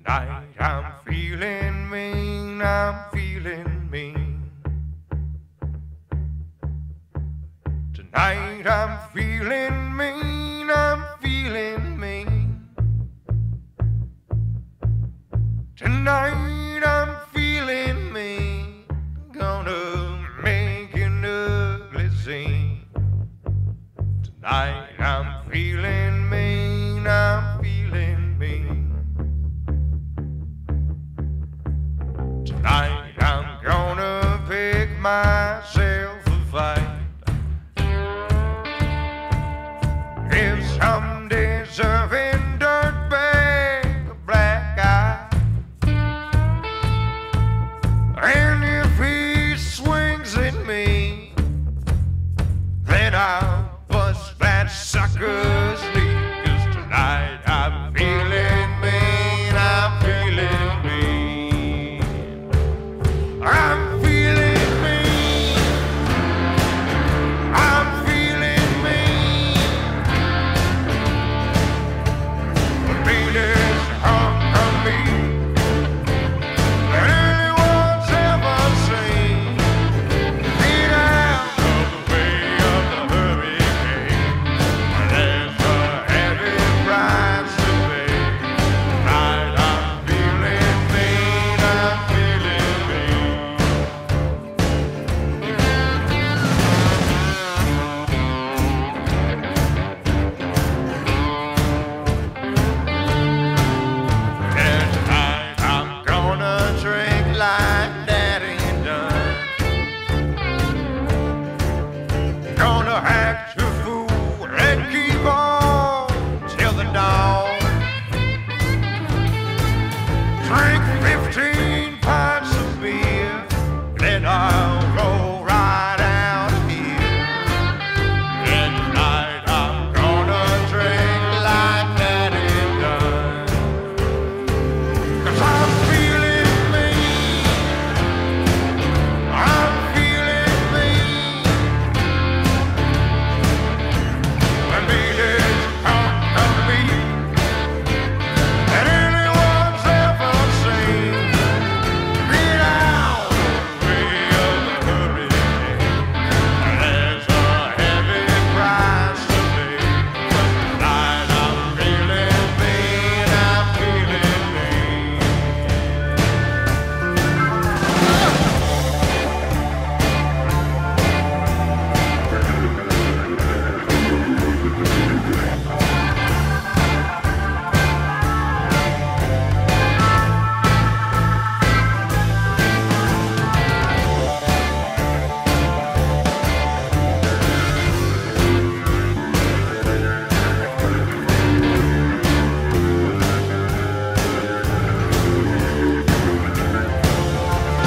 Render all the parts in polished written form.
Tonight I'm feeling mean, I'm feeling mean. Tonight I'm feeling mean, I'm feeling mean. Tonight I'm feeling mean, gonna make an ugly scene. Tonight I'm feeling mean, I'm feeling mean. Tonight I'm gonna pick myself a fight. If some deserving dirtbag a black eye, and if he swings at me, then I'll bust that sucker's knee. 'Cause tonight I'm feeling mean, I'm feeling mean. I'm feeling mean, I'm feeling mean. The meanest hunk of meat that anyone's ever seen. Get out of the way of the hurricane. There's a heavy price to pay. Tonight I'm feeling mean, I'm feeling mean. And tonight I'm gonna drink like Daddy done. Gonna act a fool and keep on till the dawn. Drink 15 pints of beer, then I'll go right out of here. And tonight I'm gonna drink like Daddy done. 'Cause I'm feeling mean, I'm feeling mean. The meanest hunk of meat that anyone's ever seen. Get out of the way of the hurricane. There's a heavy price to pay. Tonight I'm feeling mean, I'm feeling mean.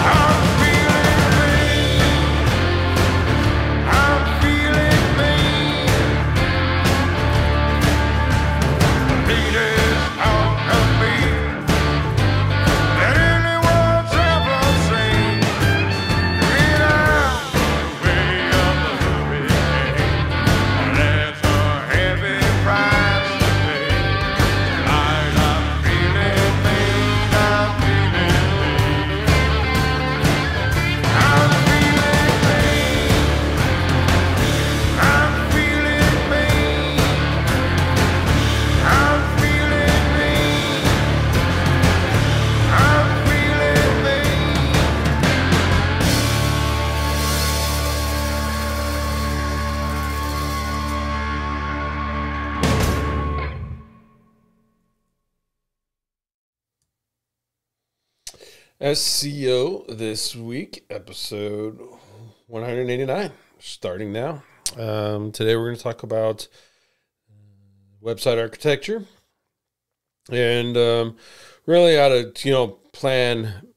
I'm feeling mean, I'm feeling mean. The meanest hunk of meat that anyone's ever seen. Get out of the way of the hurricane. There's a heavy price to pay. Tonight I'm feeling mean, I'm feeling mean. I'm feeling mean, I'm feeling mean. I'm feeling mean, I'm feeling mean. SEO this week, episode 189, starting now. Today we're going to talk about website architecture and really how to, plan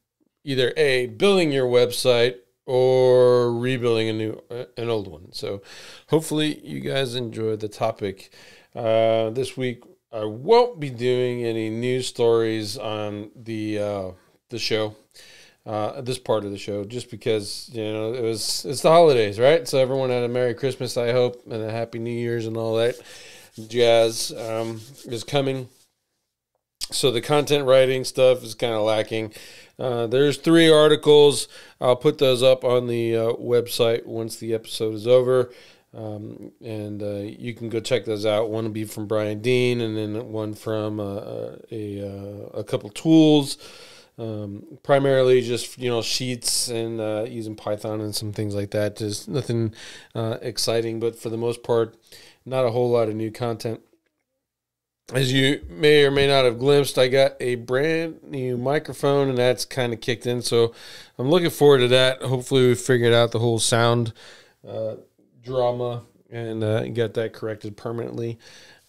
either A, building your website or rebuilding an old one. So hopefully you guys enjoyed the topic. This week I won't be doing any news stories on the show, this part of the show, just because it's the holidays, right? So everyone had a Merry Christmas, I hope, and a Happy New Year's and all that jazz is coming. So the content writing stuff is kind of lacking. There's 3 articles. I'll put those up on the website once the episode is over. And you can go check those out. One will be from Brian Dean, and then one from a couple tools. Primarily just, sheets and using Python and some things like that. Just nothing exciting, but for the most part, not a whole lot of new content. As you may or may not have glimpsed, I got a brand new microphone, and that's kind of kicked in. So I'm looking forward to that. Hopefully we figured out the whole sound drama and got that corrected permanently,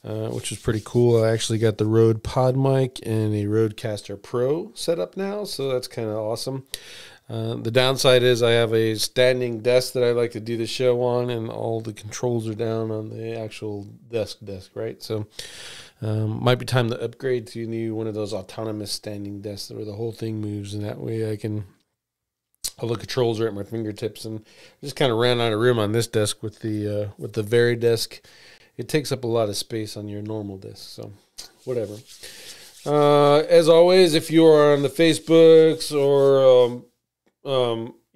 which is pretty cool. I actually got the Rode Pod mic and a Rodecaster Pro set up now, so that's kind of awesome. The downside is I have a standing desk that I like to do the show on, and all the controls are down on the actual desk, right? So might be time to upgrade to one of those autonomous standing desks where the whole thing moves, and that way all the controls are at my fingertips. And just kind of ran out of room on this desk with the Varidesk. It takes up a lot of space on your normal desk, so whatever. As always, if you are on the Facebooks or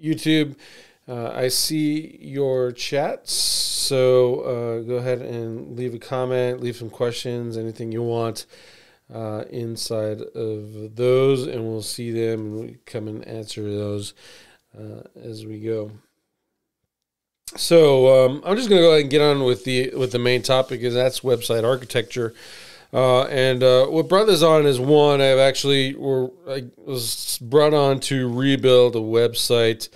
YouTube, I see your chats, so go ahead and leave a comment, leave some questions, anything you want inside of those, and we'll see them and we come and answer those as we go. So I'm just going to go ahead and get on with the main topic, is that's website architecture. And what brought this on is, one, I was brought on to rebuild a website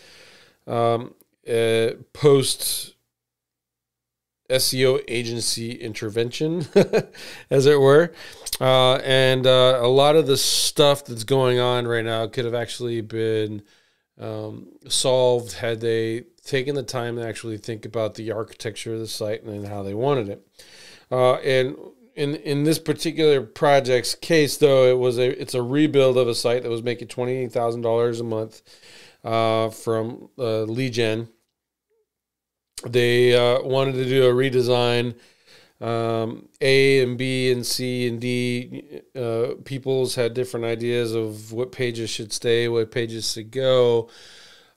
post SEO agency intervention, as it were. And a lot of the stuff that's going on right now could have actually been solved had they taken the time to actually think about the architecture of the site and how they wanted it. And in this particular project's case, though, it's a rebuild of a site that was making $28,000 a month from lead gen. They wanted to do a redesign. A and B and C and D peoples had different ideas of what pages should stay, what pages should go.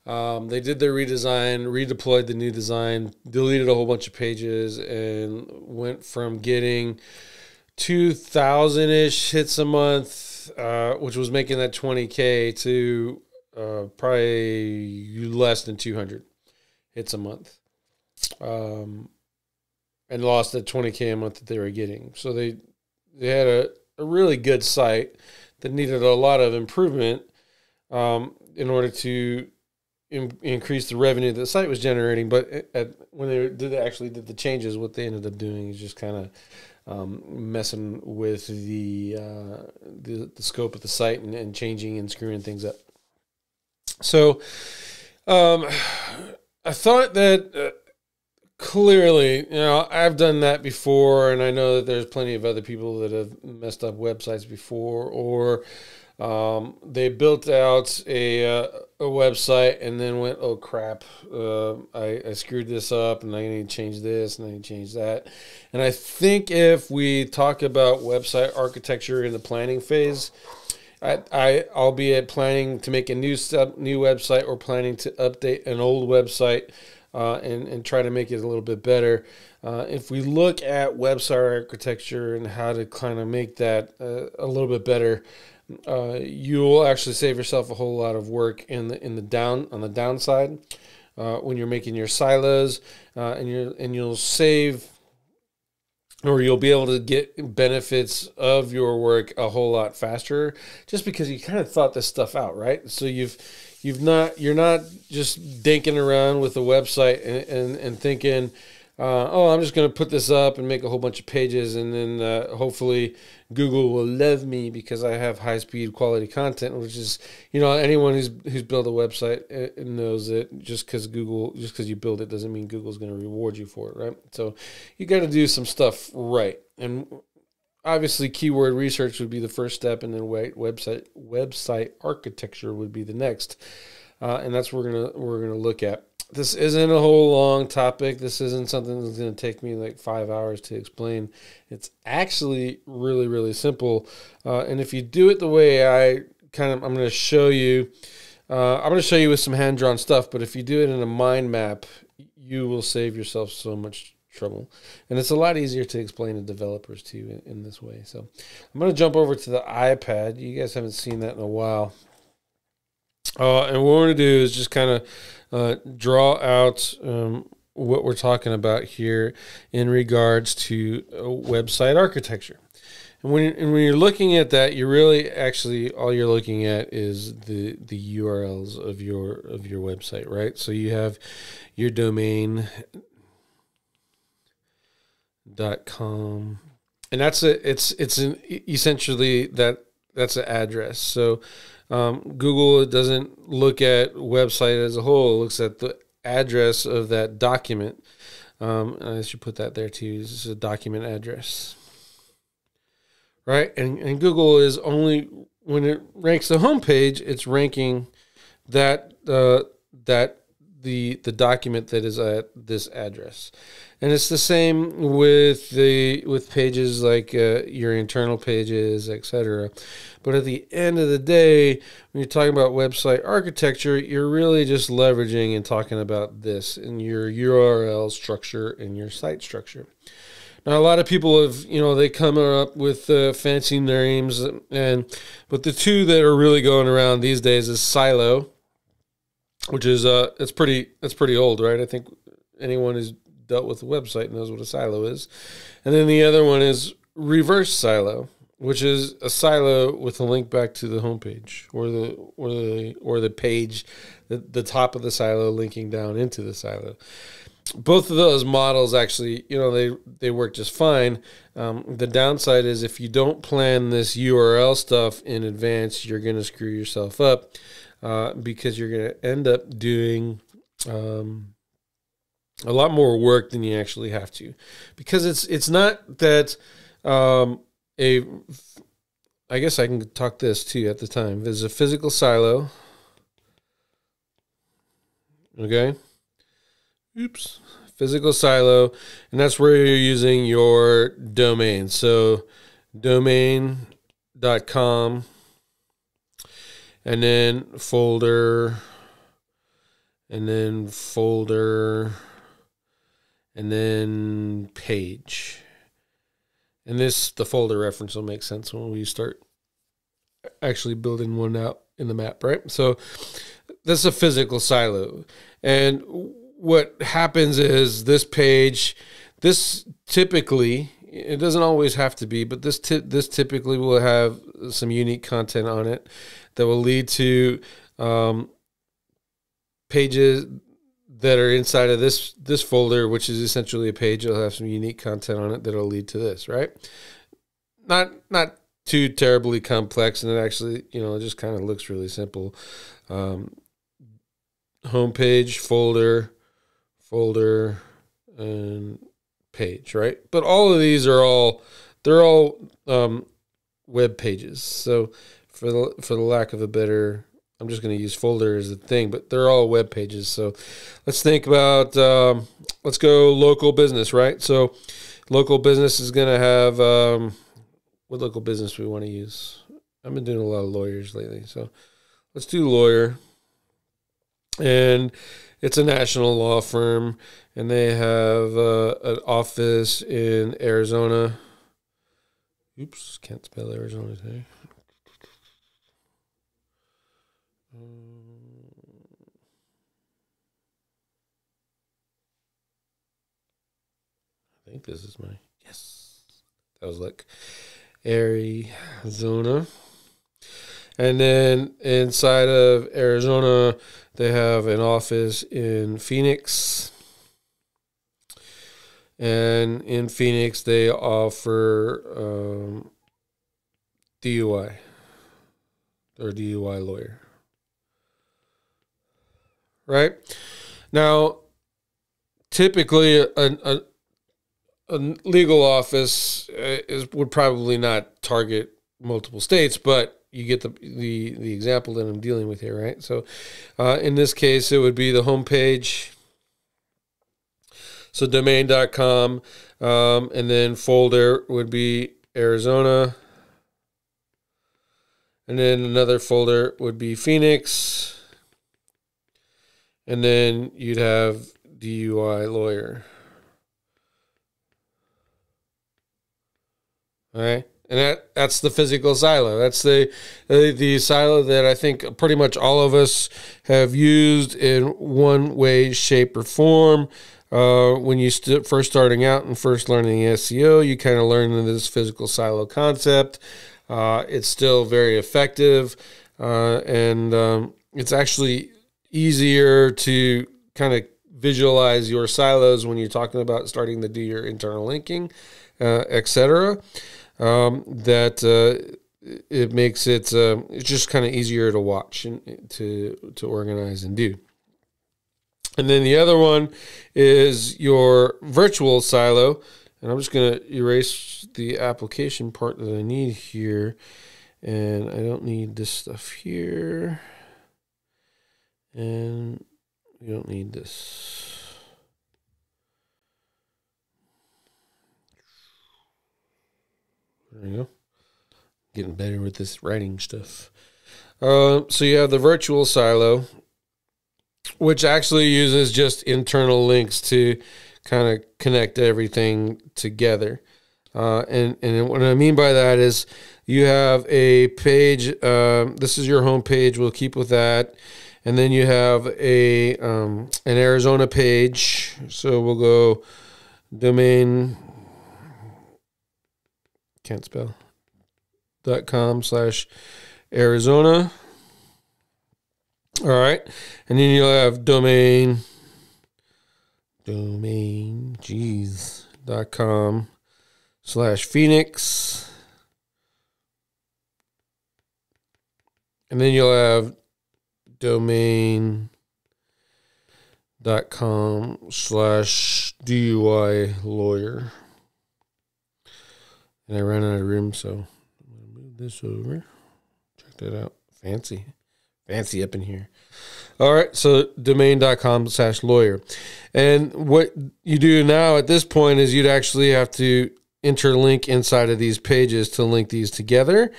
They did their redesign, redeployed the new design, deleted a whole bunch of pages, and went from getting 2,000-ish hits a month, which was making that 20K, to probably less than 200 hits a month. And lost the 20K a month that they were getting. So they had a really good site that needed a lot of improvement in order to increase the revenue that the site was generating. But when they actually did the changes, what they ended up doing is just kind of messing with the scope of the site and changing and screwing things up. So I thought that clearly, I've done that before, and I know that there's plenty of other people that have messed up websites before, or they built out a website and then went, oh crap, I screwed this up, and I need to change this, and I need to change that. And I think if we talk about website architecture in the planning phase, albeit planning to make a new website or planning to update an old website, and try to make it a little bit better. If we look at website architecture and how to kind of make that a little bit better, you'll actually save yourself a whole lot of work on the downside when you're making your silos, and you'll save, or you'll be able to get benefits of your work a whole lot faster, just because you kind of thought this stuff out, right? So you're not just dinking around with a website and thinking, I'm just going to put this up and make a whole bunch of pages, and then hopefully Google will love me because I have high-speed quality content, which is, anyone who's built a website knows that just because you build it doesn't mean Google's going to reward you for it, right? So you got to do some stuff right. And obviously keyword research would be the first step, and then website architecture would be the next. And that's what we're gonna look at. this isn't a whole long topic. This isn't something that's going to take me like 5 hours to explain. It's actually really, really simple. And if you do it the way I'm going to show you, I'm going to show you with some hand-drawn stuff, but if you do it in a mind map, you will save yourself so much trouble. And it's a lot easier to explain to developers too in this way. So I'm going to jump over to the iPad. You guys haven't seen that in a while. And what we're going to do is just kind of draw out what we're talking about here in regards to website architecture. And when you're looking at that, you're really actually all you're looking at is the URLs of your website, right? So you have your domain.com, and that's essentially that's an address. So Google doesn't look at website as a whole; it looks at the address of that document. I should put that there too. This is a document address. Right, and Google is only when it ranks the homepage, it's ranking that the document that is at this address, and it's the same with pages like your internal pages, etc. But at the end of the day, when you're talking about website architecture, you're really just leveraging and talking about this in your URL structure and your site structure. Now, a lot of people have, they come up with fancy names, but the two that are really going around these days is Silo, which is it's pretty old, right? I think anyone who's dealt with a website knows what a silo is, and then the other one is Reverse Silo, which is a silo with a link back to the homepage or the page, the top of the silo linking down into the silo. Both of those models actually, they work just fine. The downside is if you don't plan this URL stuff in advance, you're going to screw yourself up because you're going to end up doing a lot more work than you actually have to. Because it's not that I guess I can talk this too at the time. There's a physical silo. Okay. Oops. Physical silo, and that's where you're using your domain. So domain.com, and then folder, and then folder, and then page. And the folder reference will make sense when we start actually building one out in the map, right? So that's a physical silo. And what happens is this page, this typically, it doesn't always have to be, but this typically will have some unique content on it that will lead to pages that are inside of this folder, which is essentially a page. It'll have some unique content on it that'll lead to this, right? Not too terribly complex, and it actually, it just kind of looks really simple. Homepage, folder, and page, right? But all of these are they're all web pages. So for the lack of a better, I'm just going to use folder as a thing, but they're all web pages. So let's think about, let's go local business, right? So local business is going to have, what local business we want to use. I've been doing a lot of lawyers lately. So let's do lawyer. And it's a national law firm, and they have an office in Arizona. Oops, can't spell Arizona today. I think this is yes. That was like Arizona. And then inside of Arizona, they have an office in Phoenix. And in Phoenix, they offer DUI or DUI lawyer. Right? Now, typically, a legal office would probably not target multiple states, but you get the example that I'm dealing with here, right? So in this case, it would be the homepage, So domain.com, and then folder would be Arizona. And then another folder would be Phoenix. And then you'd have DUI lawyer. All right. And that's the physical silo. That's the silo that I think pretty much all of us have used in one way, shape, or form. When you first starting out and first learning SEO, you kind of learn this physical silo concept. It's still very effective, and it's actually easier to kind of visualize your silos when you're talking about starting to do your internal linking, etc. It makes it it's just kind of easier to watch and to organize and do. And then the other one is your virtual silo. And I'm just going to erase the application part that I need here. And I don't need this stuff here. And we don't need this. There we go. Getting better with this writing stuff. So you have the virtual silo, which actually uses just internal links to kind of connect everything together. And what I mean by that is you have a page. This is your home page. We'll keep with that. And then you have an Arizona page. So we'll go domain, can't spell, .com/Arizona. All right. And then you'll have .com/Phoenix. And then you'll have .com/DUI lawyer. And I ran out of room, so I'm going to move this over. Check that out. Fancy up in here. All right, so domain.com/lawyer. And what you do now at this point is you'd actually have to interlink inside of these pages to link these together.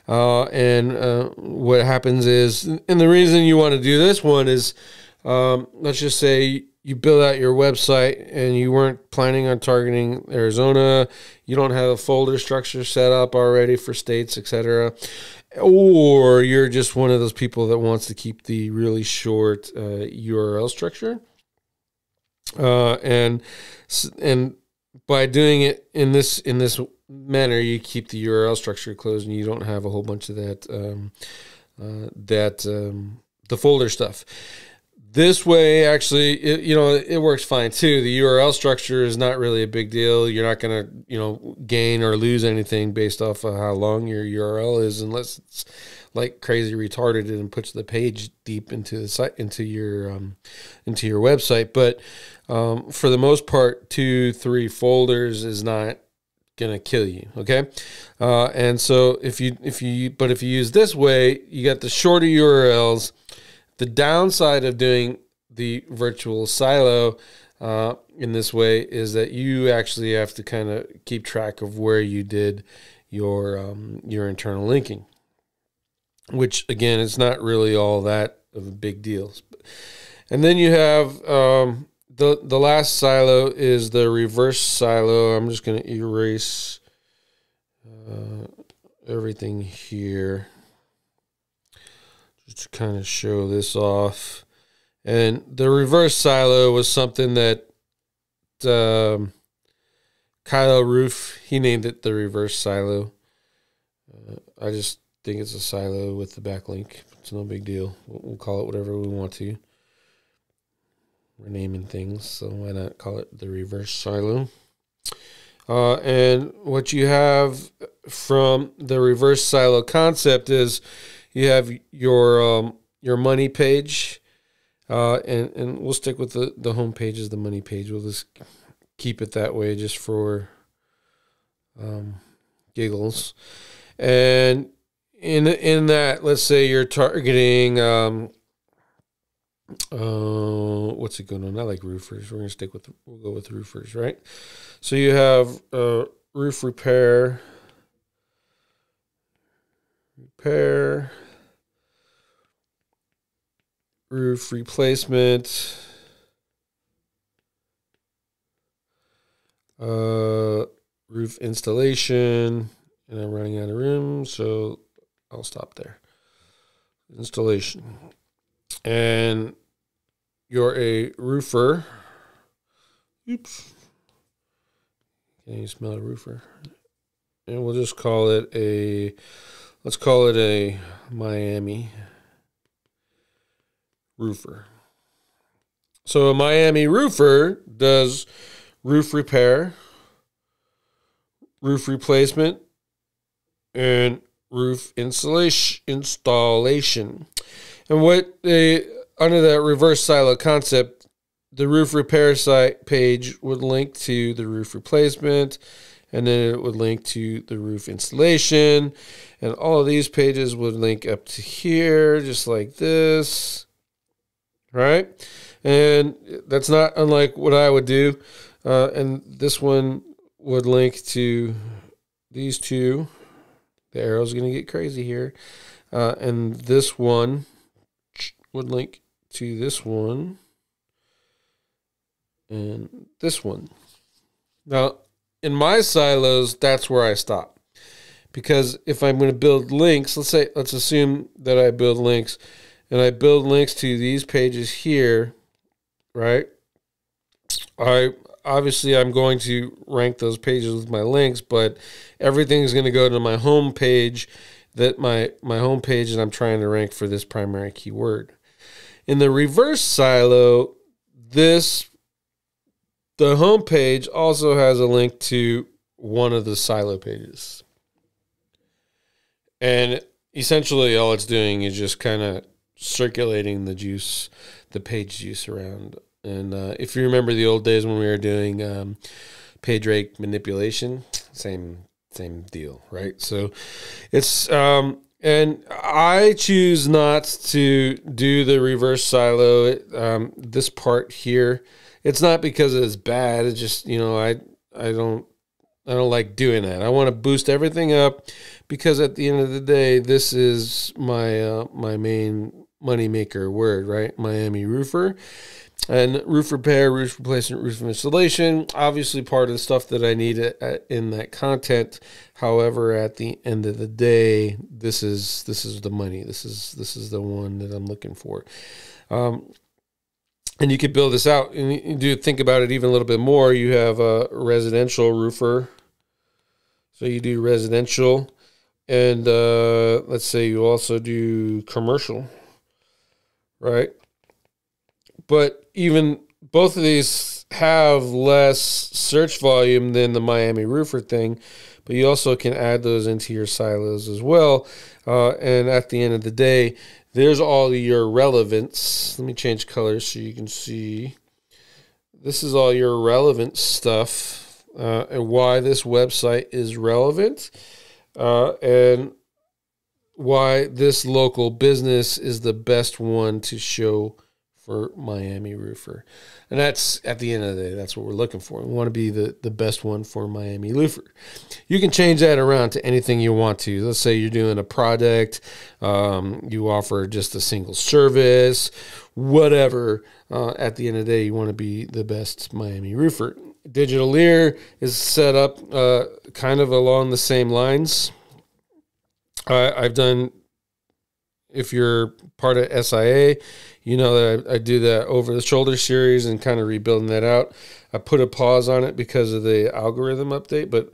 What happens is, and the reason you want to do this one is, let's just say you build out your website and you weren't planning on targeting Arizona. You don't have a folder structure set up already for states, etc. Or you're just one of those people that wants to keep the really short URL structure. And by doing it in this manner, you keep the URL structure closed, and you don't have a whole bunch of the folder stuff. This way, actually, it works fine too. The URL structure is not really a big deal. You're not going to, gain or lose anything based off of how long your URL is, unless it's like crazy retarded and puts the page deep into the site, into your website. But for the most part, 2-3 folders is not gonna kill you. Okay. And so if you use this way, you got the shorter URLs. The downside of doing the virtual silo in this way is that you actually have to kind of keep track of where you did your internal linking, which again, it's not really all that of a big deal. And then you have the last silo is the reverse silo. I'm just going to erase everything here just to kind of show this off. And the reverse silo was something that Kyle Roof, he named it the reverse silo. I just think it's a silo with the backlink. It's no big deal. We'll call it whatever we want to. We're naming things, so why not call it the reverse silo? And what you have from the reverse silo concept is you have your money page, and we'll stick with the home page as the money page. We'll just keep it that way just for giggles. And in that, let's say you're targeting what's it going on? I like roofers. We'll go with roofers, right? So you have roof repair, roof replacement, roof installation, and I'm running out of room, so I'll stop there. Installation. And you're a roofer. Oops. Can you smell a roofer? And we'll just call it let's call it a Miami roofer. So a Miami roofer does roof repair, roof replacement, and roof installation. And under that reverse silo concept, the roof repair site page would link to the roof replacement, and then it would link to the roof installation, and all of these pages would link up to here, just like this, right? And that's not unlike what I would do. And this one would link to these two. The arrow's going to get crazy here. And this one would link to this one and this one. Now, in my silos, that's where I stop. Because if I'm going to build links, let's assume that I build links, and I build links to these pages here, right? I'm going to rank those pages with my links, but everything's going to go to my home page, my home page that I'm trying to rank for this primary keyword. In the reverse silo, the home page also has a link to one of the silo pages. And essentially all it's doing is just kind of circulating the page juice around. And if you remember the old days when we were doing page rank manipulation, same deal, right? So it's and I choose not to do the reverse silo. This part here, it's not because it's bad. It's just, I don't like doing that. I want to boost everything up because at the end of the day, this is my my main moneymaker word, right? Miami roofer. And roof repair, roof replacement, roof installation, obviously part of the stuff that I need in that content. However, at the end of the day, this is the money. This is the one that I'm looking for. And you could build this out, and you do think about it even a little bit more. You have a residential roofer, so you do residential, and let's say you also do commercial, right? But even both of these have less search volume than the Miami roofer thing, but you also can add those into your silos as well. And at the end of the day, there's all your relevance. Let me change colors so you can see. This is all your relevant stuff and why this website is relevant and why this local business is the best one to show for Miami roofer. And that's, at the end of the day, that's what we're looking for. We want to be the best one for Miami roofer. You can change that around to anything you want to. Let's say you're doing a product, you offer just a single service, whatever. At the end of the day, you want to be the best Miami roofer. Digitaleer is set up kind of along the same lines. I've done, if you're part of SIA, you know that I do that over the shoulder series and kind of rebuilding that out. I put a pause on it because of the algorithm update, but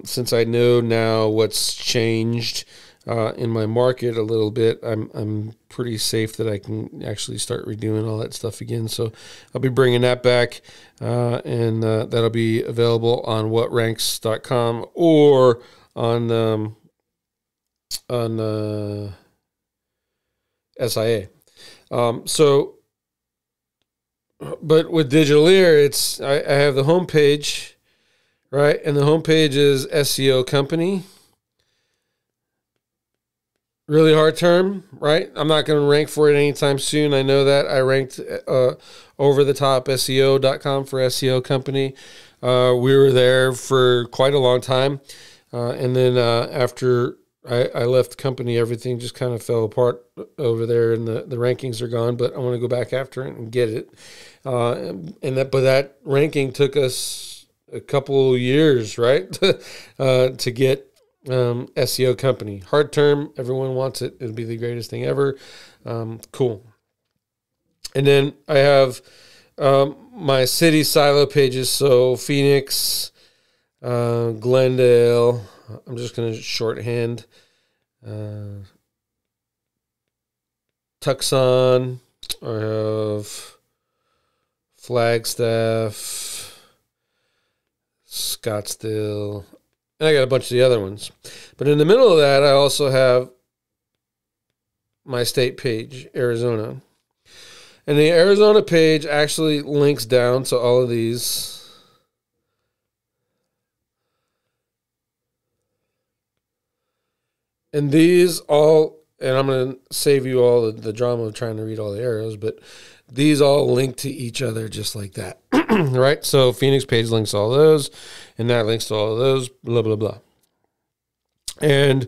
since I know now what's changed in my market a little bit, I'm pretty safe that I can actually start redoing all that stuff again. So I'll be bringing that back, and that'll be available on whatranks.com or on SIA. But with Digitaleer, I have the home page, right? And the home page is SEO company. really hard term, right? I'm not going to rank for it anytime soon. I know that. I ranked over the top SEO.com for SEO company. We were there for quite a long time. And then after I left the company, everything just kind of fell apart over there, and the rankings are gone. But I want to go back after it and get it. But that ranking took us a couple years, right, to get SEO company. Hard term, everyone wants it. It'll be the greatest thing ever. Cool. And then I have my city silo pages. So Phoenix, Glendale. I'm just going to shorthand. Tucson. I have Flagstaff, Scottsdale, and I got a bunch of the other ones. But in the middle of that, I also have my state page, Arizona. And the Arizona page actually links down to all of these. And these all, and I'm going to save you all the drama of trying to read all the arrows, but these all link to each other just like that, right? So Phoenix page links to all those, and that links to all of those, blah, blah, blah. And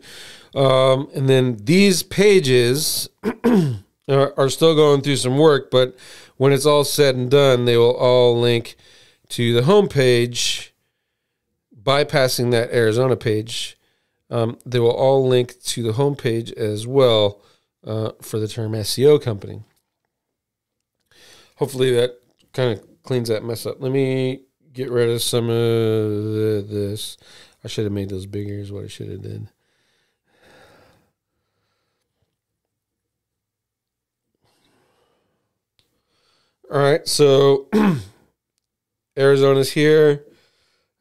then these pages are still going through some work, but when it's all said and done, they will all link to the home page, bypassing that Arizona page. They will all link to the home page as well for the term SEO company. Hopefully that kind of cleans that mess up. Let me get rid of some of this. I should have made those bigger is what I should have did. All right, so Arizona's here,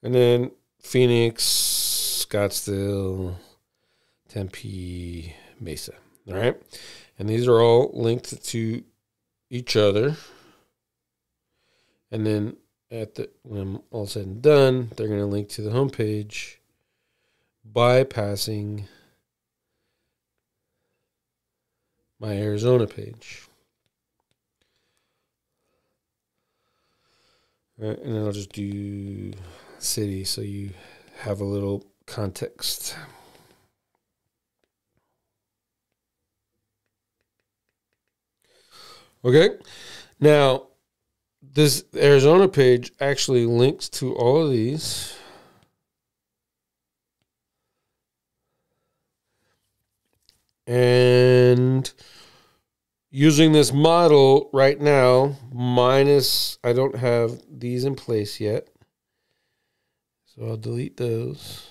and then Phoenix, Scottsdale, Tempe, Mesa. All right, and these are all linked to each other. And then when I'm all said and done, they're going to link to the homepage, bypassing my Arizona page. All right, and then I'll just do city so you have a little context. Okay, now this Arizona page actually links to all of these. And using this model right now, minus, I don't have these in place yet. So I'll delete those.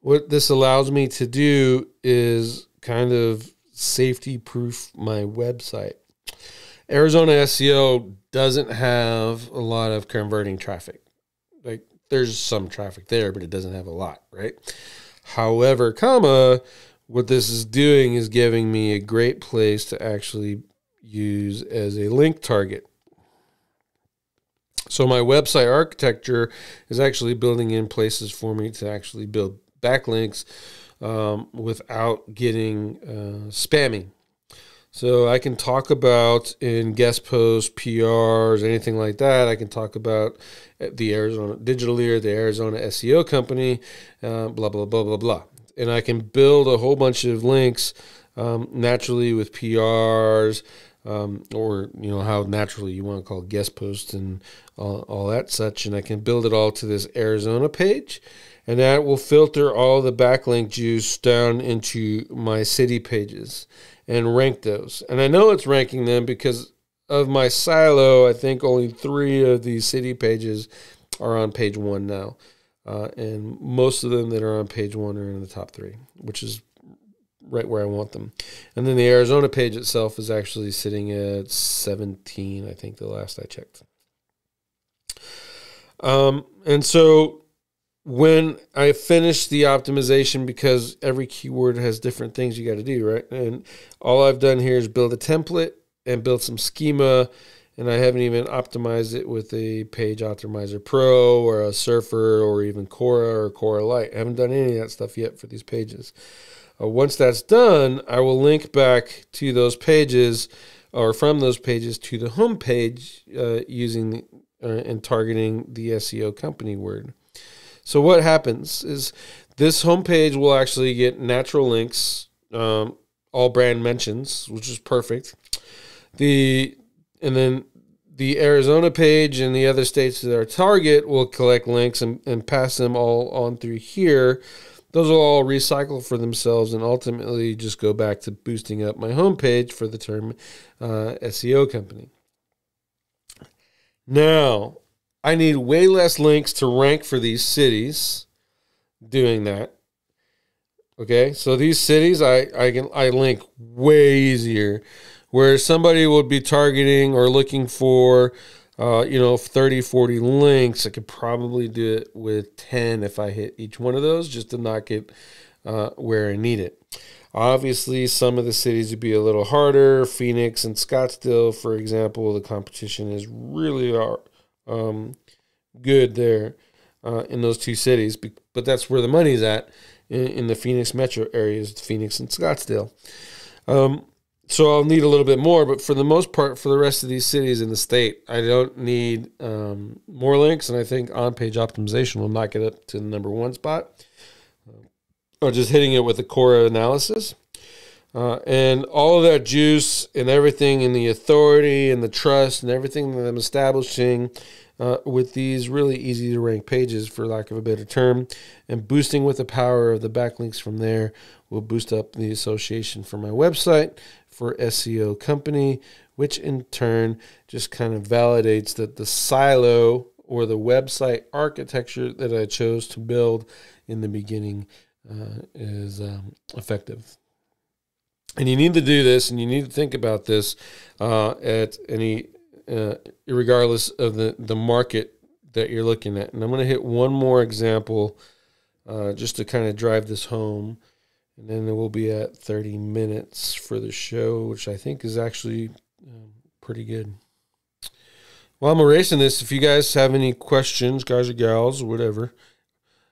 What this allows me to do is kind of safety proof my website. Arizona SEO doesn't have a lot of converting traffic. Like there's some traffic there, but it doesn't have a lot, right? However, what this is doing is giving me a great place to actually use as a link target. So my website architecture is actually building in places for me to actually build backlinks without getting spamming. So I can talk about in guest posts, PRs, anything like that. I can talk about the Arizona Digitaleer, the Arizona SEO company, blah, blah, blah, blah, blah. And I can build a whole bunch of links naturally with PRs, or how naturally you want to call it, guest posts and all that such. And I can build it all to this Arizona page. And that will filter all the backlink juice down into my city pages and rank those. And I know it's ranking them because of my silo. I think only 3 of these city pages are on page 1 now. And most of them that are on page 1 are in the top 3, which is right where I want them. And then the Arizona page itself is actually sitting at 17, I think, the last I checked. And so when I finish the optimization, because every keyword has different things you got to do, right? And all I've done here is build a template and build some schema and I haven't even optimized it with a Page Optimizer Pro or a Surfer or even Cora or Cora Lite. I haven't done any of that stuff yet for these pages. Once that's done, I will link back to those pages or from those pages to the home page using and targeting the SEO company word. So what happens is this homepage will actually get natural links, all brand mentions, which is perfect. And then the Arizona page and the other states that are target will collect links and pass them all on through here. Those will all recycle for themselves and ultimately just go back to boosting up my homepage for the term SEO company. Now, I need way less links to rank for these cities doing that. Okay, so these cities I link way easier. Where somebody would be targeting or looking for 30, 40 links, I could probably do it with 10 if I hit each one of those just to knock it where I need it. Obviously, some of the cities would be a little harder. Phoenix and Scottsdale, for example, the competition is really good there in those two cities, but that's where the money's at in the Phoenix metro areas, Phoenix and Scottsdale. So I'll need a little bit more, but for the most part, for the rest of these cities in the state, I don't need more links, and I think on-page optimization will knock it up to the number one spot, or just hitting it with a Cora analysis. And all of that juice and everything and the authority and the trust and everything that I'm establishing with these really easy to rank pages, for lack of a better term, and boosting with the power of the backlinks from there will boost up the association for my website for SEO company, which in turn just kind of validates that the silo or the website architecture that I chose to build in the beginning is effective. And you need to do this, and you need to think about this at any, regardless of the market that you're looking at. And I'm going to hit one more example just to kind of drive this home. And then we'll be at 30 minutes for the show, which I think is actually pretty good. While I'm erasing this, if you guys have any questions, guys or gals, or whatever,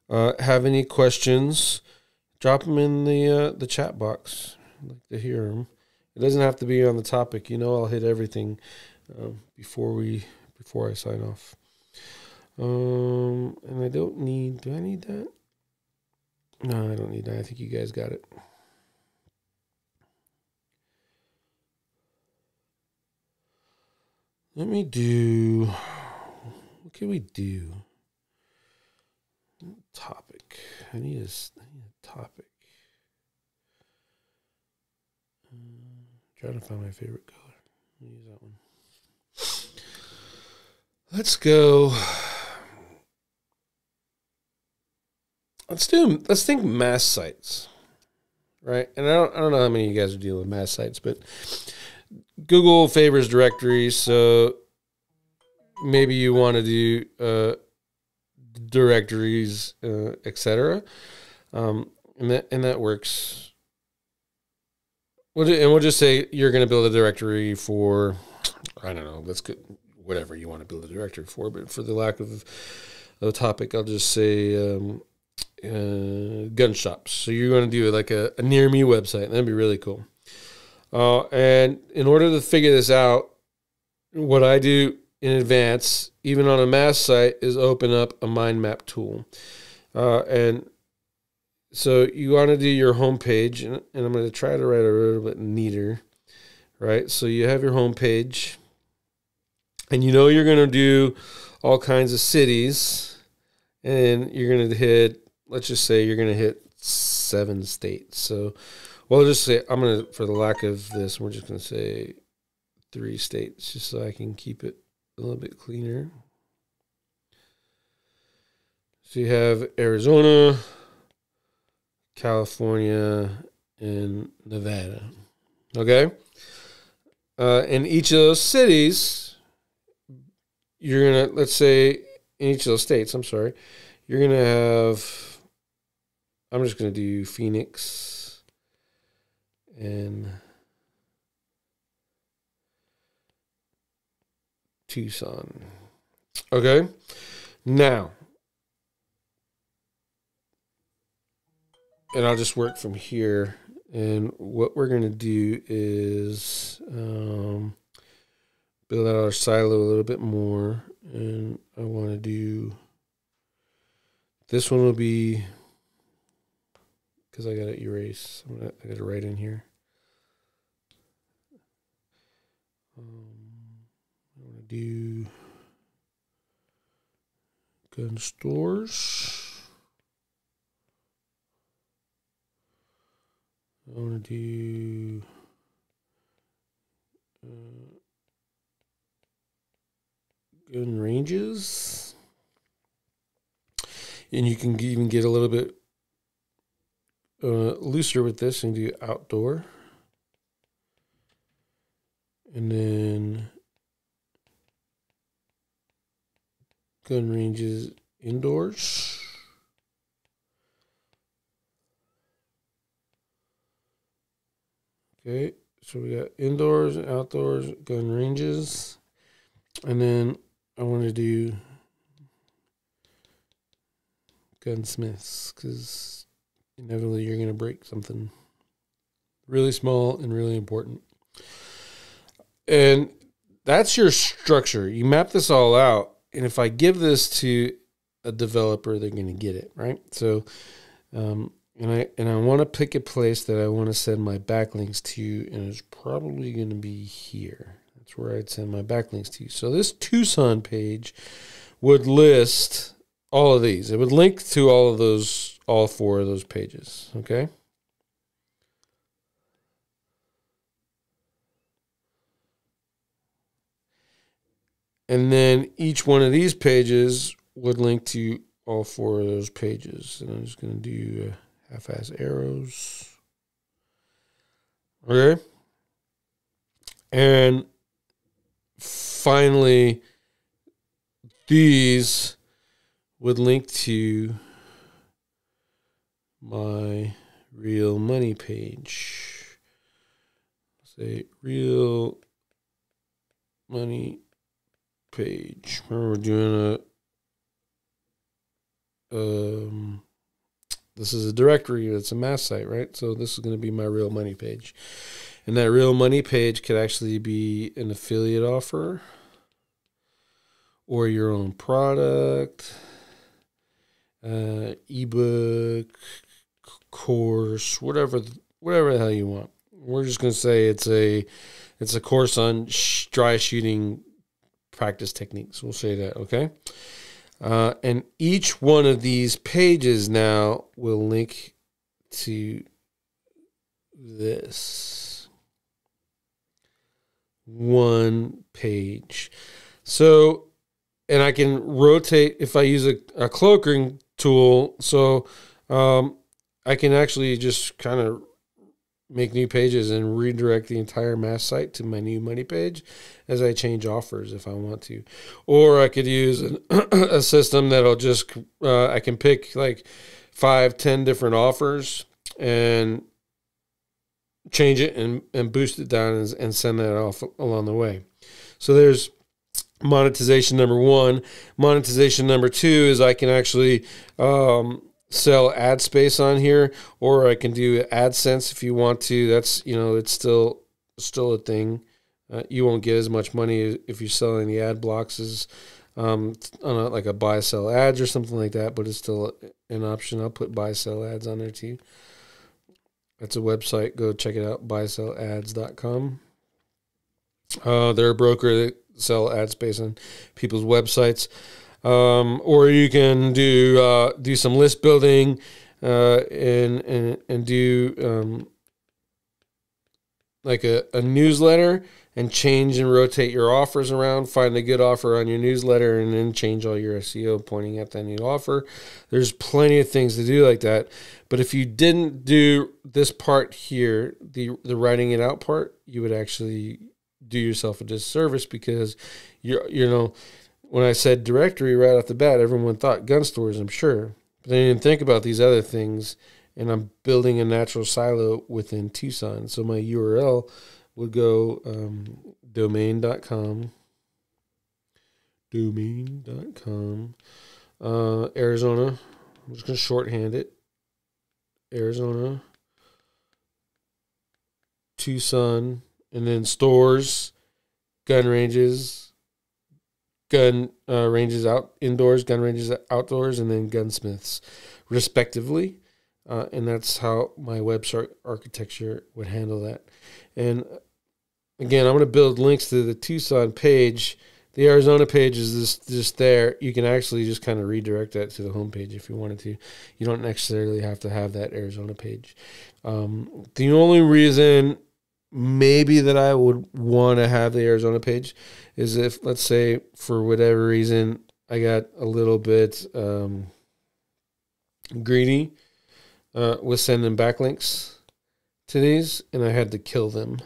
have any questions, drop them in the chat box. I'd like to hear them. It doesn't have to be on the topic. I'll hit everything before I sign off. And I don't need. Do I need that? No, I don't need that. I think you guys got it. Let me do. What can we do? Topic. I need a topic. Trying to find my favorite color. Let me use that one. Let's go. Let's think mass sites, right? And I don't know how many of you guys are dealing with mass sites, but Google favors directories, so maybe you want to do directories, etc. And that works. We'll just say you're going to build a directory for, I don't know, whatever you want to build a directory for, but for the lack of a topic, I'll just say gun shops. So you're going to do like a near me website. That'd be really cool. And in order to figure this out, what I do in advance, even on a mass site, is open up a mind map tool. And so you want to do your home page, and I'm going to try to write a little bit neater, right? So you have your home page, and you're going to do all kinds of cities, and you're going to hit, let's just say you're going to hit 7 states. So we'll just say, for the lack of this, we're just going to say 3 states, just so I can keep it a little bit cleaner. So you have Arizona, California, and Nevada. Okay? In each of those cities, you're going to, let's say, in each of those states, you're going to have, I'm just going to do Phoenix and Tucson. Okay. Now, and I'll just work from here. And what we're going to do is build out our silo a little bit more. And I want to do, this one will be, because I got to erase, I got to write in here. I want to do gun stores. I want to do gun ranges. And you can even get a little bit looser with this and do outdoor. And then gun ranges indoors. Okay, so we got indoors and outdoors, gun ranges. And then I want to do gunsmiths, because inevitably you're going to break something really small and really important. And that's your structure. You map this all out. And if I give this to a developer, they're going to get it, right? So, and I want to pick a place that I want to send my backlinks to, and it's probably going to be here. That's where I'd send my backlinks to. So this Tucson page would list all of these. It would link to all of those, all four of those pages, okay? And then each one of these pages would link to all four of those pages. And I'm just going to do half-ass arrows. Okay. And finally, these would link to my real money page. Say real money page. Remember, we're doing this is a directory. It's a mass site, right? So this is going to be my real money page. And that real money page could actually be an affiliate offer or your own product, ebook, course, whatever the hell you want. We're just going to say it's a course on dry shooting practice techniques. We'll say that, okay? And each one of these pages now will link to this one page. So, and I can rotate if I use a cloaking tool. So I can actually just kind of make new pages and redirect the entire mass site to my new money page as I change offers if I want to. Or I could use a system that'll just, I can pick like 5-10 different offers and change it and boost it down and send that off along the way. So there's monetization number one. Monetization number two is I can actually sell ad space on here, or I can do AdSense if you want to. That's, it's still a thing. You won't get as much money if you're selling the ad blocks as on like a buy sell ads or something like that, but it's still an option. I'll put buy sell ads on there too. That's a website. Go check it out, buysellads.com. They're a broker that sell ad space on people's websites. Or you can do some list building and do like a newsletter and change and rotate your offers around. Find a good offer on your newsletter and then change all your SEO pointing at that new offer. There's plenty of things to do like that. But if you didn't do this part here, the writing it out part, you would actually do yourself a disservice, because when I said directory right off the bat, everyone thought gun stores, I'm sure. But they didn't think about these other things, and I'm building a natural silo within Tucson. So my URL would go domain.com Subdomain.com. Arizona. I'm just going to shorthand it. Arizona. Tucson. And then stores. Gun ranges. Gun ranges out indoors. Gun ranges outdoors. And then gunsmiths, respectively. And that's how my website architecture would handle that. And again, I'm going to build links to the Tucson page. The Arizona page is just there. You can actually just kind of redirect that to the home page if you wanted to. You don't necessarily have to have that Arizona page. The only reason maybe that I would want to have the Arizona page is if, let's say, for whatever reason, I got a little bit greedy with sending backlinks to these, and I had to kill them.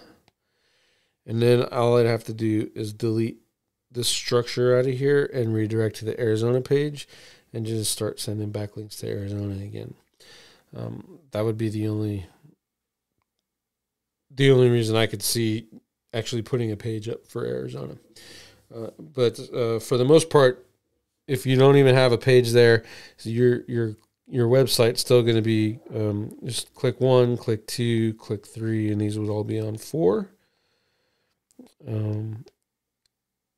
And then all I'd have to do is delete the structure out of here and redirect to the Arizona page and just start sending backlinks to Arizona again. That would be the only reason I could see actually putting a page up for Arizona. But for the most part, if you don't even have a page there, so your website's still going to be just click 1, click 2, click 3, and these would all be on 4.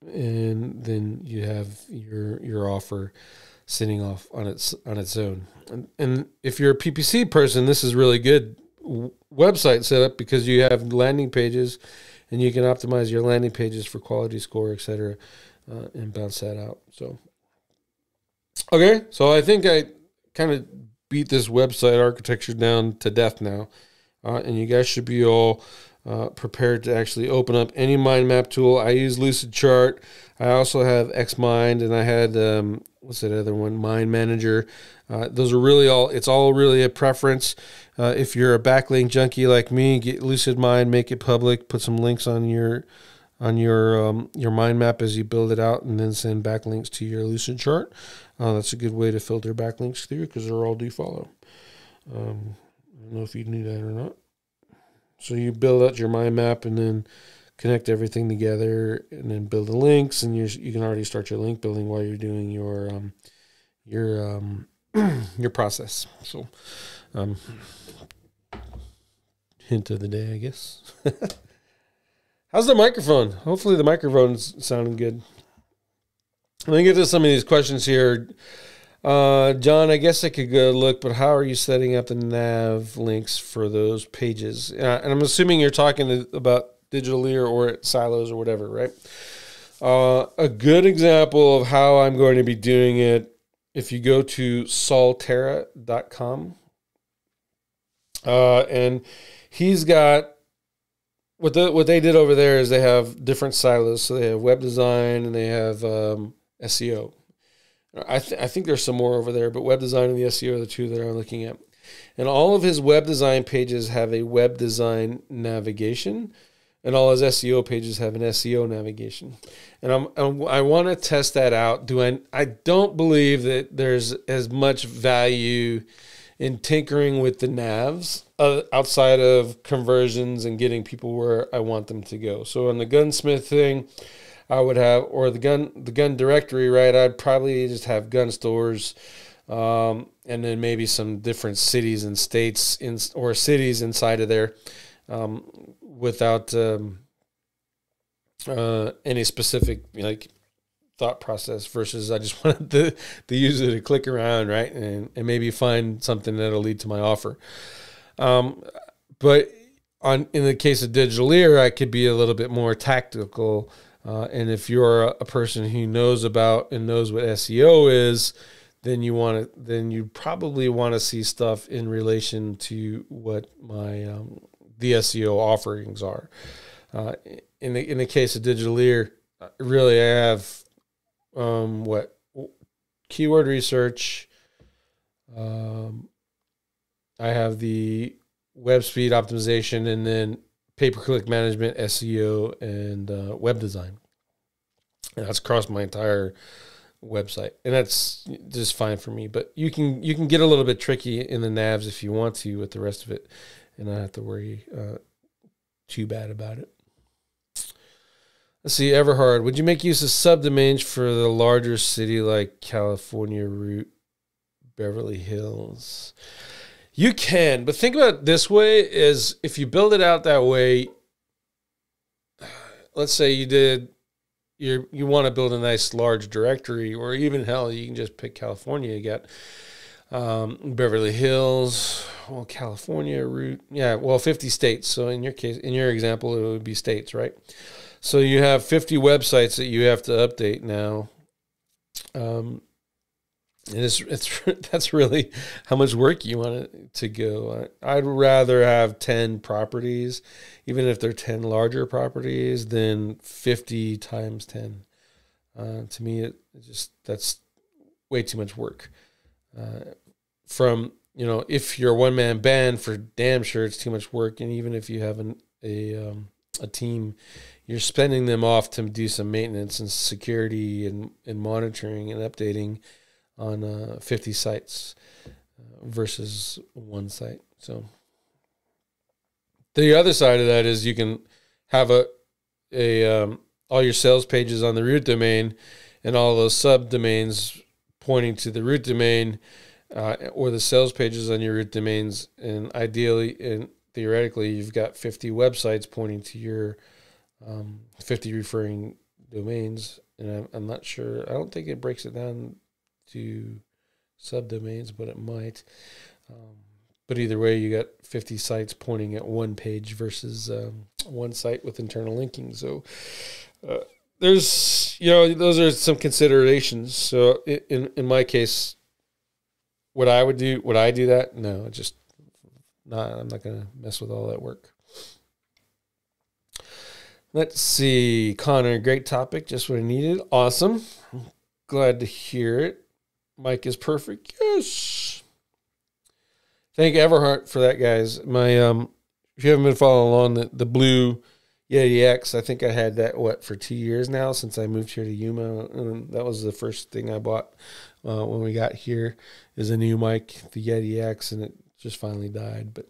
And then you have your offer sitting off on its own. And if you're a PPC person, this is really good website setup because you have landing pages, and you can optimize your landing pages for quality score, etc., and bounce that out. So, okay, so I think I kind of beat this website architecture down to death now, and you guys should be all prepared to actually open up any mind map tool. I use Lucidchart. I also have Xmind, and I had what's that other one? Mind Manager. Those are really it's all really a preference. If you're a backlink junkie like me, get LucidMind, make it public, put some links on your mind map as you build it out, and then send backlinks to your Lucidchart. That's a good way to filter backlinks through because they're all do follow. I don't know if you knew that or not. So you build out your mind map and then connect everything together, and then build the links, and you can already start your link building while you're doing your process. So, hint of the day, I guess. How's the microphone? Hopefully the microphone's sounding good. Let me get to some of these questions here. John, I guess I could go look, but how are you setting up the nav links for those pages? And I'm assuming you're talking about Digitaleer or Silos or whatever, right? A good example of how I'm going to be doing it, if you go to solterra.com, and he's got, what they did over there is they have different silos. So they have web design and they have SEO. I think there's some more over there, but web design and the SEO are the two that I'm looking at. And all of his web design pages have a web design navigation, and all his SEO pages have an SEO navigation. And I want to test that out. I don't believe that there's as much value in tinkering with the navs outside of conversions and getting people where I want them to go. So on the gunsmith thing, I would have, or the gun directory, right? I'd probably just have gun stores, and then maybe some different cities and states or cities inside of there, without any specific thought process. Versus I just wanted the user to click around, right, and maybe find something that'll lead to my offer. But in the case of Digitaleer, I could be a little bit more tactical. And if you're a person who knows about and knows what SEO is, then you probably want to see stuff in relation to what my the SEO offerings are. In the case of Digitaleer, really I have keyword research. I have the web speed optimization, and then pay-per-click management, SEO, and web design. And that's across my entire website, and that's just fine for me. But you can get a little bit tricky in the navs if you want to with the rest of it, and not have to worry too bad about it. Let's see, Everhard. Would you make use of subdomains for the larger city like California route, Beverly Hills? You can, but think about it this way: is if you build it out that way, let's say you want to build a nice large directory, or even hell, you can just pick California. You got Beverly Hills, well, California route, yeah, well, 50 states. So in your case, in your example, it would be states, right? So you have 50 websites that you have to update now. And that's really how much work you want it to go. I'd rather have 10 properties, even if they're 10 larger properties, than 50 times 10. To me, that's way too much work. If you're a one-man band, for damn sure it's too much work. And even if you have a team, you're spending them off to do some maintenance and security and monitoring and updating on 50 sites versus one site. So the other side of that is you can have all your sales pages on the root domain and all those subdomains pointing to the root domain, or the sales pages on your root domains. And ideally and theoretically, you've got 50 websites pointing to your 50 referring domains. And I'm not sure. I don't think it breaks it down to subdomains, but it might. But either way, you got 50 sites pointing at one page versus one site with internal linking. So those are some considerations. So in my case, would I do that? No, I'm not going to mess with all that work. Let's see, Connor, great topic, just what I needed. Awesome. Glad to hear it. Mike is perfect. Yes. Thank Everhart for that, guys. My if you haven't been following along, the blue Yeti X, I think I had that for 2 years now since I moved here to Yuma. And that was the first thing I bought when we got here, is a new mic, the Yeti X, and it just finally died. But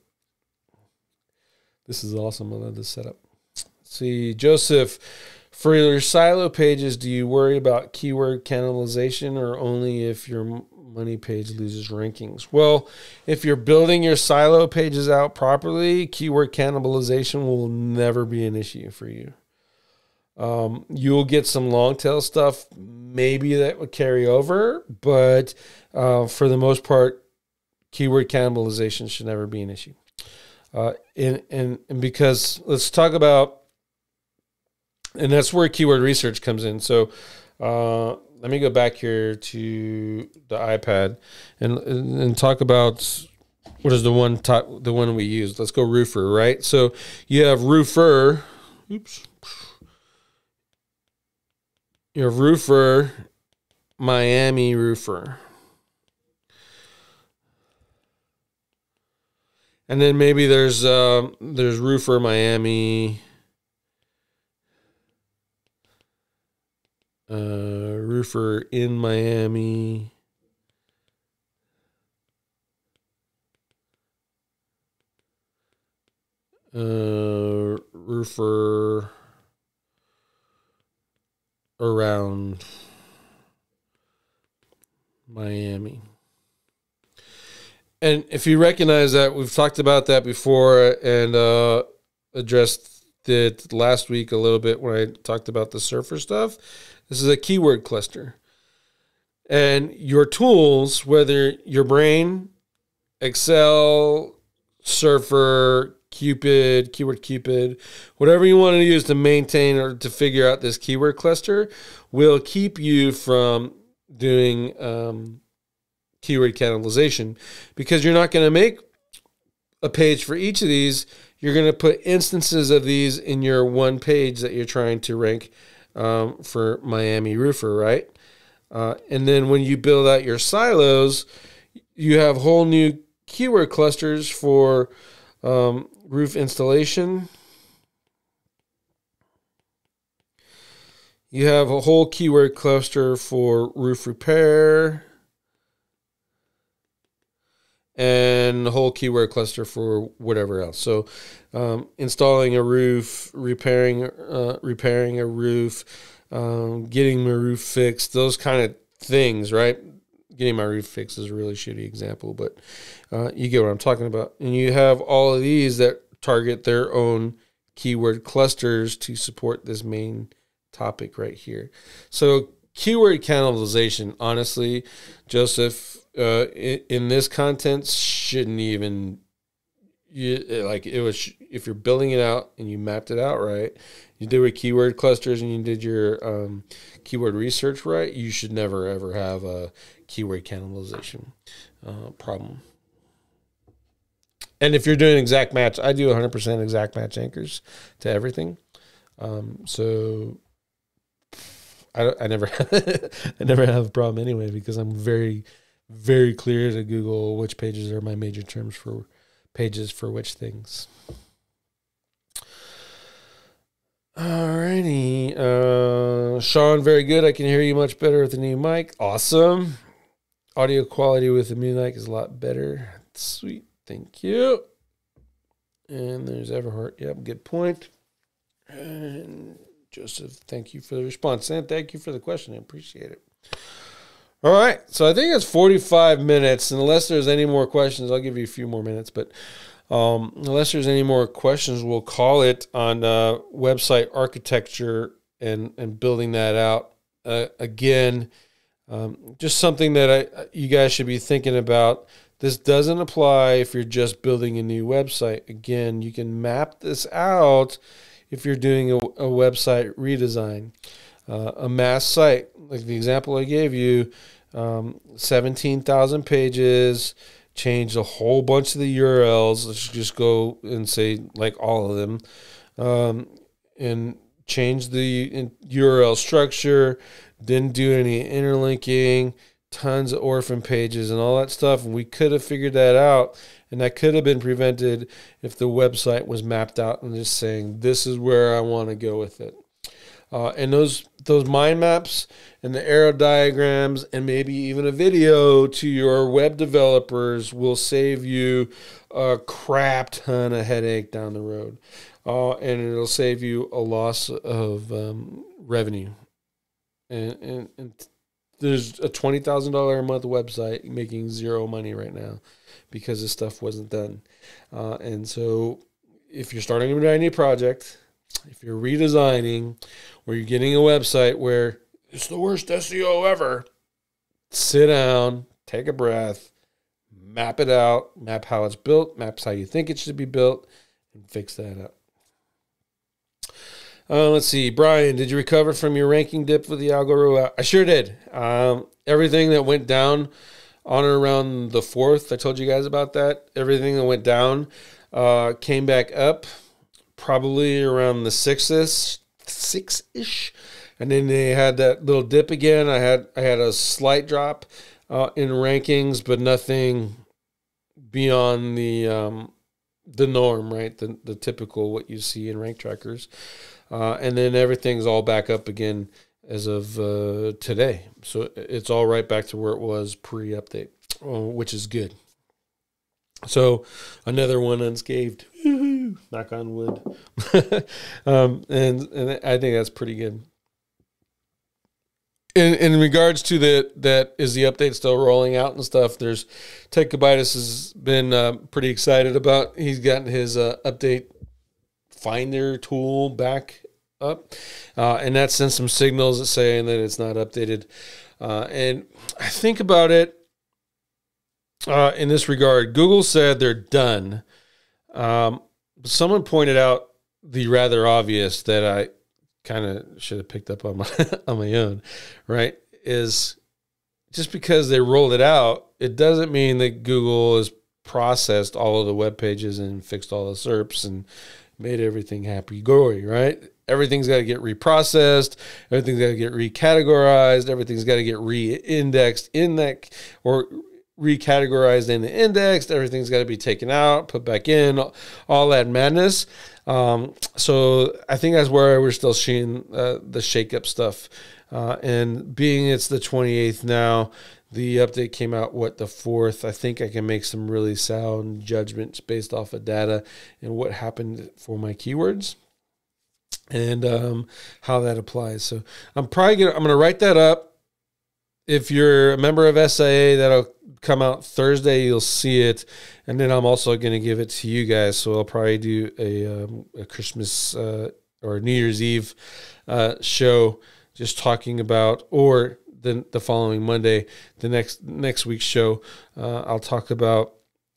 this is awesome. I love this setup. Let's see, Joseph. For your silo pages, do you worry about keyword cannibalization, or only if your money page loses rankings? Well, if you're building your silo pages out properly, keyword cannibalization will never be an issue for you. You'll get some long tail stuff maybe that would carry over, but for the most part, keyword cannibalization should never be an issue. And because let's talk about, and that's where keyword research comes in. So let me go back here to the iPad and talk about what is the one we use. Let's go roofer, right? So you have roofer. Oops. You have roofer, Miami roofer. And then maybe there's roofer Miami, roofer in Miami, roofer around Miami. And if you recognize that, we've talked about that before and addressed it last week a little bit when I talked about the surfer stuff. This is a keyword cluster. And your tools, whether your brain, Excel, Surfer, Cupid, Keyword Cupid, whatever you want to use to maintain or to figure out this keyword cluster, will keep you from doing keyword cannibalization, because you're not going to make a page for each of these. You're going to put instances of these in your one page that you're trying to rank for Miami roofer, right? And then when you build out your silos, you have whole new keyword clusters for roof installation. You have a whole keyword cluster for roof repair. and the whole keyword cluster for whatever else. So installing a roof, repairing a roof, getting my roof fixed, those kind of things, right? Getting my roof fixed is a really shitty example, but you get what I'm talking about. And you have all of these that target their own keyword clusters to support this main topic right here. So keyword cannibalization, honestly, Joseph, in this content shouldn't even, if you're building it out and you mapped it out right, you did with keyword clusters and you did your keyword research right, you should never ever have a keyword cannibalization problem. And if you're doing exact match, I do 100% exact match anchors to everything. So I never I never have a problem anyway, because I'm very, very clear to Google which pages are my major terms for pages for which things. Alrighty. Sean, very good. I can hear you much better with the new mic. Awesome. Audio quality with the new mic is a lot better. Sweet. Thank you. And there's Everhart. Yep, good point. And Joseph, thank you for the response. And thank you for the question. I appreciate it. All right. So I think it's 45 minutes. And unless there's any more questions, I'll give you a few more minutes. But unless there's any more questions, we'll call it on website architecture and building that out. Again, just something that you guys should be thinking about. This doesn't apply if you're just building a new website. Again, you can map this out if you're doing a website redesign. A mass site, like the example I gave you, 17,000 pages, change a whole bunch of the URLs. Let's just go and say like all of them, and change the URL structure, didn't do any interlinking, tons of orphan pages and all that stuff. And we could have figured that out, and that could have been prevented if the website was mapped out and just saying, this is where I want to go with it. And those mind maps and the arrow diagrams and maybe even a video to your web developers will save you a crap ton of headache down the road. And it'll save you a loss of revenue. And there's a $20,000 a month website making zero money right now because this stuff wasn't done. And so if you're starting a brand new project, if you're redesigning, or you're getting a website where it's the worst SEO ever, sit down, take a breath, map it out, map how it's built, maps how you think it should be built, and fix that up. Let's see. Brian, did you recover from your ranking dip with the algo? I sure did. Everything that went down on or around the 4th, I told you guys about that. Everything that went down came back up probably around the 6-ish. And then they had that little dip again. I had a slight drop in rankings, but nothing beyond the norm, right? The typical what you see in rank trackers. And then everything's all back up again as of today. So it's all right back to where it was pre-update, which is good. So another one unscathed. Woo-hoo. Knock on wood. And I think that's pretty good. In regards to that is the update still rolling out and stuff, there's Techabytes has been pretty excited about. He's gotten his update finder tool back up, and that sends some signals that saying that it's not updated. And I think about it in this regard. Google said they're done. But someone pointed out the rather obvious that I kind of should have picked up on my own, right? Is just because they rolled it out, it doesn't mean that Google has processed all of the web pages and fixed all the SERPs and made everything happy-gory, right? Everything's got to get reprocessed. Everything's got to get recategorized. Everything's got to get re-indexed in that, or recategorized in the index. Everything's got to be taken out, put back in, all that madness. So I think that's where we're still seeing the shake-up stuff. And being it's the 28th now, The update came out, the 4th. I think I can make some really sound judgments based off of data and what happened for my keywords and how that applies. So I'm gonna write that up. If you're a member of SIA, that'll come out Thursday. You'll see it, and then I'm also going to give it to you guys. So I'll probably do a Christmas or New Year's Eve show, just talking about, or the following Monday, the next week's show. I'll talk about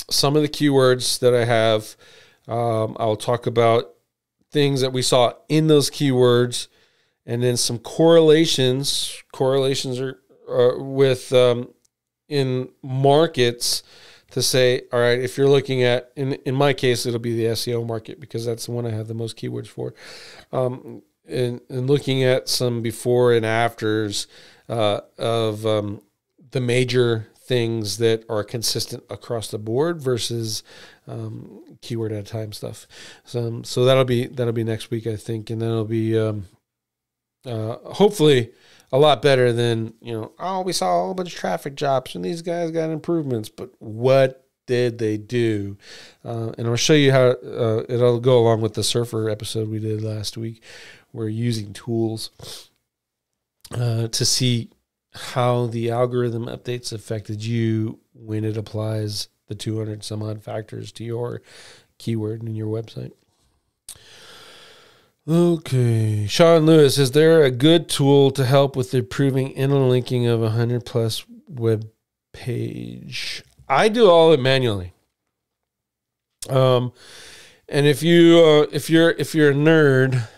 some of the keywords that I have. I'll talk about things that we saw in those keywords, and then some correlations. Correlations are with in markets to say, all right, if you're looking at, in my case, it'll be the SEO market because that's the one I have the most keywords for. And looking at some before and afters of the major things that are consistent across the board versus keyword at a time stuff. So that'll be next week, I think, and then it'll be hopefully a lot better than, we saw a whole bunch of traffic drops and these guys got improvements, but what did they do? And I'll show you how it'll go along with the surfer episode we did last week. We're using tools to see how the algorithm updates affected you when it applies the 200 some odd factors to your keyword in your website. Okay. Sean Lewis, is there a good tool to help with improving interlinking of 100 plus web page? I do all of it manually. And if you're a nerd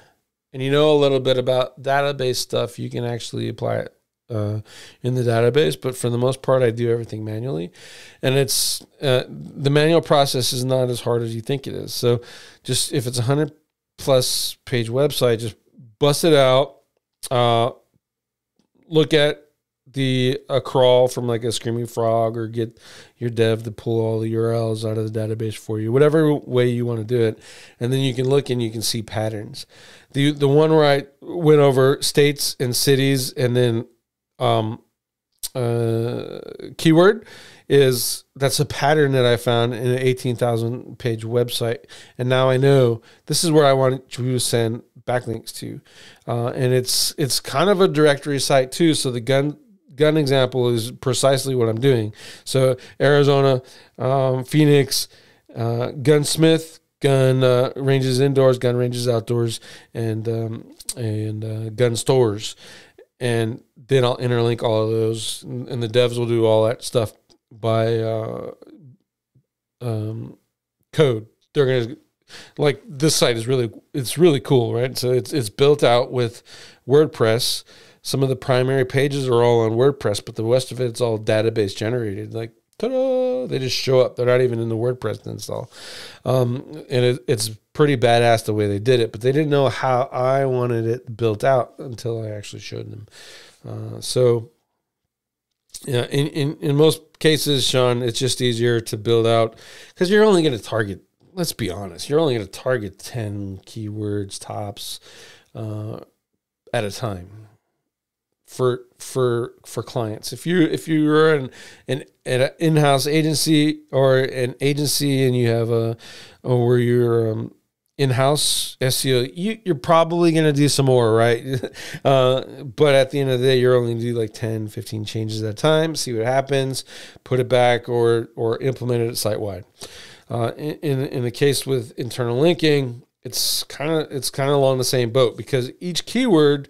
and you know a little bit about database stuff, you can actually apply it in the database. But for the most part, I do everything manually, and it's the manual process is not as hard as you think it is. So just if it's 100 plus page website, just bust it out, look at a crawl from like a Screaming Frog, or get your dev to pull all the URLs out of the database for you, whatever way you want to do it. And then you can look and you can see patterns. The one where I went over states and cities and then keyword, that's a pattern that I found in an 18,000 page website. And now I know this is where I want to send backlinks to. And it's kind of a directory site too. So the gun example is precisely what I'm doing. So Arizona, Phoenix, gunsmith, gun ranges indoors, gun ranges outdoors, and gun stores. And then I'll interlink all of those, and the devs will do all that stuff by code. They're gonna, like, this site is really cool, right? So it's built out with WordPress. Some of the primary pages are all on WordPress, but the rest of it's all database generated. Like, ta-da! They just show up. They're not even in the WordPress install, and it's pretty badass the way they did it. But they didn't know how I wanted it built out until I actually showed them. So, yeah, in most cases, Sean, it's just easier to build out because you're only going to target. Let's be honest, you're only going to target 10 keywords tops at a time for clients. If you're an in-house agency or an agency and you have where you're in-house SEO, you're probably going to do some more, right? But at the end of the day, you're only going to do like 10, 15 changes at a time, see what happens, put it back, or implement it site-wide. In the case with internal linking, it's kind of along the same boat, because each keyword,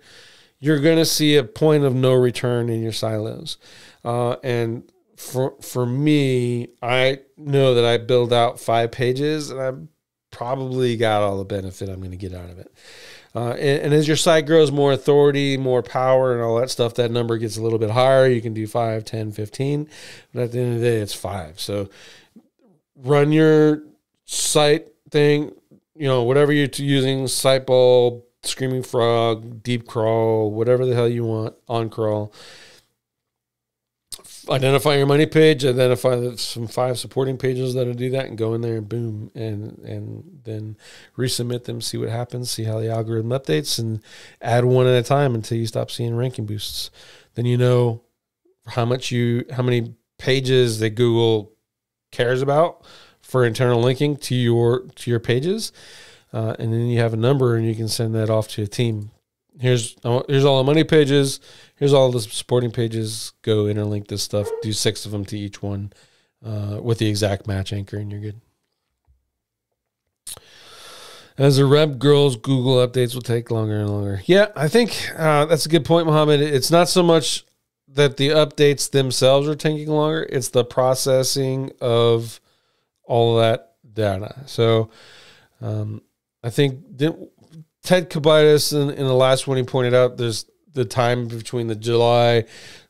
you're going to see a point of no return in your silos. And for me, I know that I build out 5 pages and I probably got all the benefit I'm going to get out of it. And as your site grows more authority, more power, and all that stuff, that number gets a little bit higher. You can do 5, 10, 15. But at the end of the day, it's 5. So run your site thing, whatever you're using, Sitebulb, Screaming Frog, Deep Crawl, whatever the hell you want, on crawl. Identify your money page, identify some 5 supporting pages that'll do that, and go in there and boom, and then resubmit them, see what happens, see how the algorithm updates, and add one at a time until you stop seeing ranking boosts. Then how many pages that Google cares about for internal linking to your pages, and then you have a number, and you can send that off to a team. Here's all the money pages. Here's all the supporting pages. Go interlink this stuff. Do 6 of them to each one with the exact match anchor, and you're good. As a rep grows, Google updates will take longer and longer. Yeah, I think that's a good point, Mohammed. It's not so much that the updates themselves are taking longer. It's the processing of all of that data. So I think Ted Kabitis in the last one, he pointed out there's the time between the July,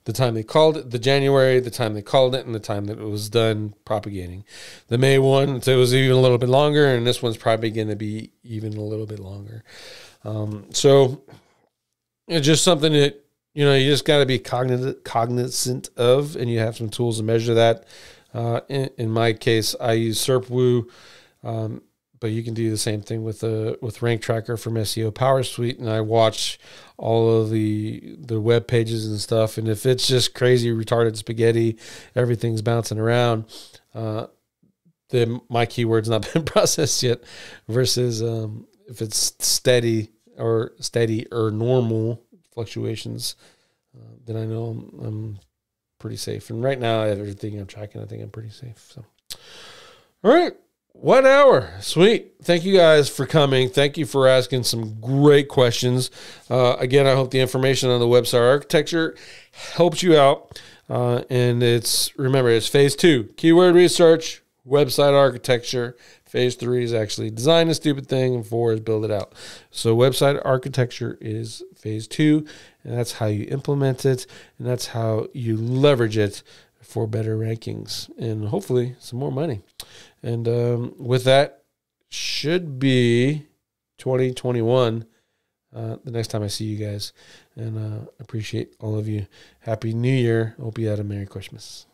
the time they called it, the January, the time they called it, and the time that it was done propagating. The May one, so it was even a little bit longer, and this one's probably going to be even a little bit longer. So it's just something that, you just got to be cognizant of, and you have some tools to measure that. In my case, I use SERPWoo, but you can do the same thing with Rank Tracker from SEO Power Suite, and I watch all of the web pages and stuff, and if it's just crazy retarded spaghetti, everything's bouncing around, then my keyword's not been processed yet, versus if it's steady or normal fluctuations, then I know I'm pretty safe. And right now, everything I'm tracking, I think I'm pretty safe. So, all right. 1 hour. Sweet. Thank you guys for coming. Thank you for asking some great questions. Again, I hope the information on the website architecture helps you out. And remember, it's phase 2, keyword research, website architecture. Phase 3 is actually design a stupid thing, and 4 is build it out. So website architecture is phase 2, and that's how you implement it, and that's how you leverage it for better rankings and hopefully some more money. And with that, should be 2021 the next time I see you guys. And appreciate all of you. Happy New Year. Hope you had a Merry Christmas.